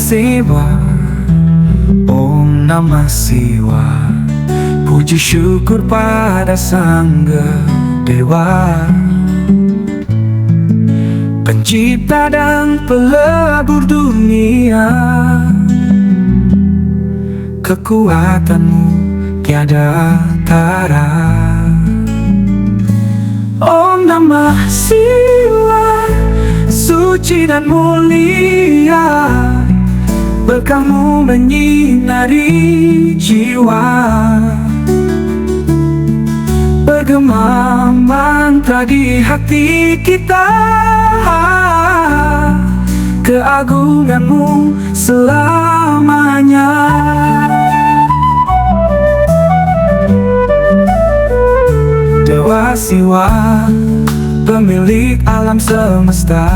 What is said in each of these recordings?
Siwa, Om Namah Siwa. Puji syukur pada Sang Dewa, pencipta dan pelebur dunia. Kekuatanmu tiada tara. Om Namah Siwa, suci dan mulia, berkahmu menyinari jiwa. Bergema mantra di hati kita, keagunganmu selamanya. Dewa Siwa, pemilik alam semesta,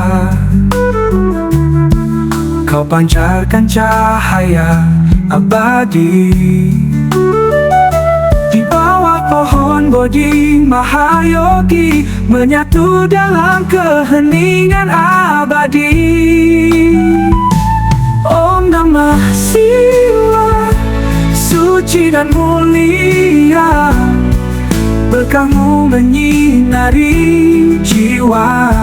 Kau pancarkan cahaya abadi. Di bawah pohon Bodhi Mahayogi, menyatu dalam keheningan abadi. Om Namah Siwa, suci dan mulia, berkahmu menyinari jiwa.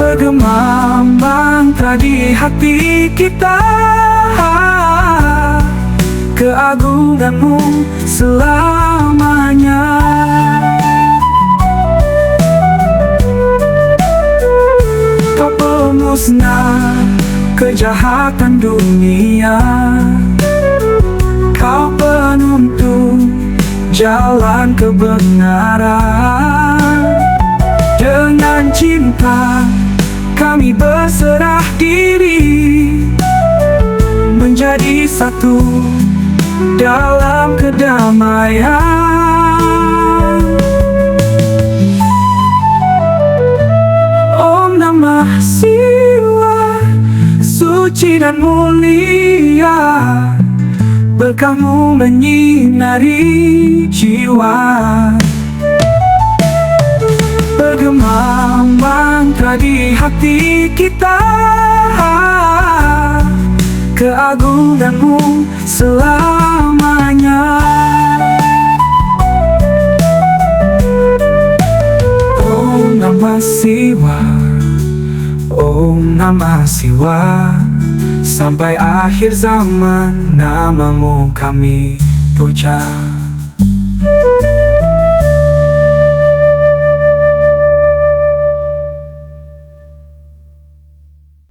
Bergema mantra di hati kita, keagunganmu selamanya. Kau pemusnah kejahatan dunia, Kau penuntun jalan kebenaran. Dengan cinta kami berserah diri, menjadi satu dalam kedamaian. Om Namah Siwa, suci dan mulia, berkahmu menyinari jiwa. Bergema mantra di hati kita, keagunganmu selamanya. Om Namah Siwa, Om Namah Siwa, sampai akhir zaman namamu kami puja.